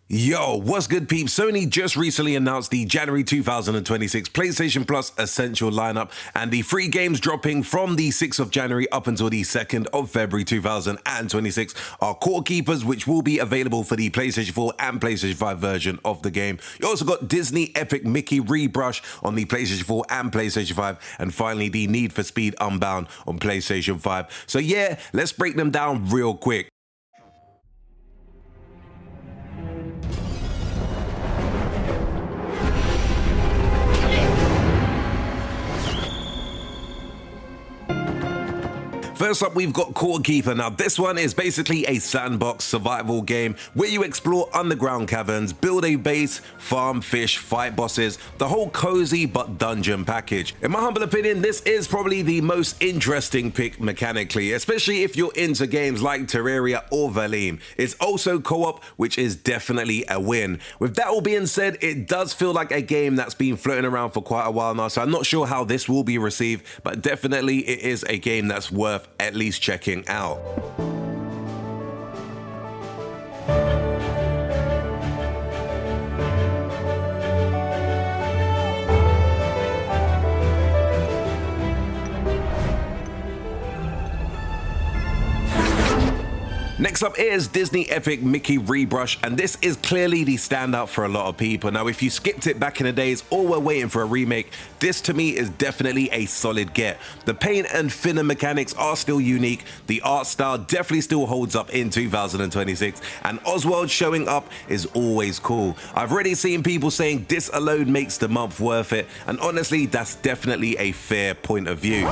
Yo, what's good, peeps? Sony just recently announced the January 2026 PlayStation Plus Essential lineup, and the free games dropping from the 6th of January up until the 2nd of February 2026 are Core Keepers, which will be available for the PlayStation 4 and PlayStation 5 version of the game. You also got Disney Epic Mickey Rebrushed on the PlayStation 4 and PlayStation 5, and finally the Need for Speed Unbound on PlayStation 5. So yeah, let's break them down real quick. First up, we've got Core Keeper. Now, this one is basically a sandbox survival game where you explore underground caverns, build a base, farm, fish, fight bosses, the whole cozy but dungeon package. In my humble opinion, this is probably the most interesting pick mechanically, especially if you're into games like Terraria or Valheim. It's also co-op, which is definitely a win. With that all being said, it does feel like a game that's been floating around for quite a while now, so I'm not sure how this will be received, but definitely it is a game that's worth at least checking out. Next up is Disney Epic Mickey Rebrush, and this is clearly the standout for a lot of people. Now, if you skipped it back in the days or were waiting for a remake, this to me is definitely a solid get. The paint and thinner mechanics are still unique, the art style definitely still holds up in 2026, and Oswald showing up is always cool. I've already seen people saying this alone makes the month worth it, and honestly, that's definitely a fair point of view.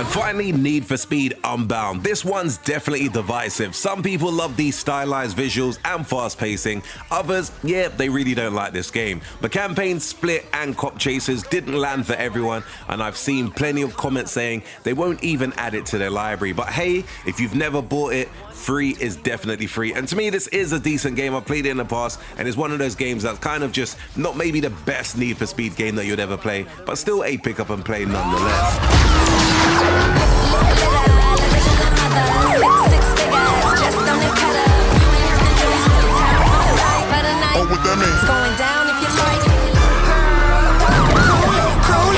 Finally, Need for Speed Unbound. This one's definitely divisive. Some people love these stylized visuals and fast pacing. Others, yeah, they really don't like this game. The campaign split and cop chases didn't land for everyone, and I've seen plenty of comments saying they won't even add it to their library. But hey, if you've never bought it, free is definitely free. And to me, this is a decent game. I've played it in the past, and it's one of those games that's kind of just not maybe the best Need for Speed game that you'd ever play, but still a pick up and play nonetheless.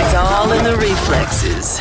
It's all in the reflexes.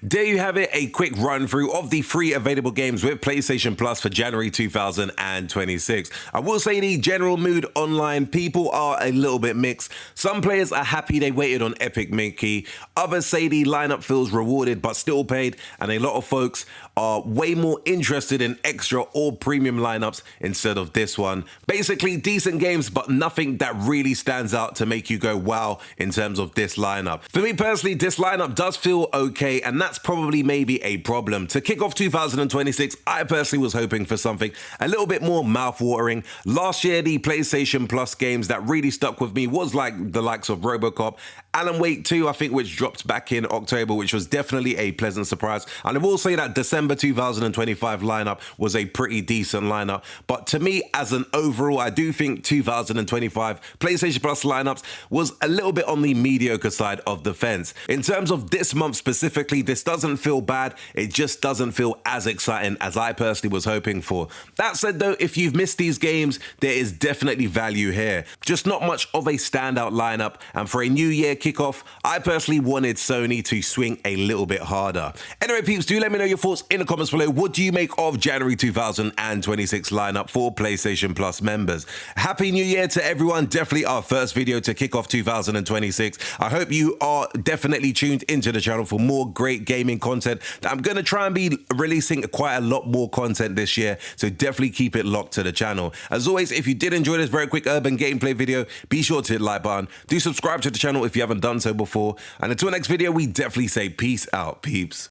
There you have it, a quick run through of the free available games with PlayStation Plus for January 2026. I will say the general mood online, people are a little bit mixed. Some players are happy they waited on Epic Mickey. Others say the lineup feels rewarded but still paid, and a lot of folks are way more interested in extra or premium lineups instead of this one. Basically, decent games, but nothing that really stands out to make you go wow in terms of this lineup. For me personally, this lineup does feel okay, and that's probably maybe a problem. To kick off 2026, I personally was hoping for something a little bit more mouth-watering. Last year, the PlayStation Plus games that really stuck with me was like the likes of RoboCop, Alan Wake 2, I think, which dropped back in October, which was definitely a pleasant surprise. And I will say that December 2025 lineup was a pretty decent lineup. But to me, as an overall, I do think 2025 PlayStation Plus lineups was a little bit on the mediocre side of the fence. In terms of this month specifically, this doesn't feel bad. It just doesn't feel as exciting as I personally was hoping for. That said though, if you've missed these games, there is definitely value here. Just not much of a standout lineup, and for a new year kickoff, I personally wanted Sony to swing a little bit harder. Anyway, peeps, do let me know your thoughts in the comments below. What do you make of January 2026 lineup for PlayStation Plus members? Happy New Year to everyone. Definitely our first video to kick off 2026. I hope you are definitely tuned into the channel for more great gaming content. I'm going to try and be releasing quite a lot more content this year, so definitely keep it locked to the channel. As always, if you did enjoy this very quick urban gameplay video, be sure to hit the like button. Do subscribe to the channel if you haven't done so before. And until next video, we definitely say peace out, peeps.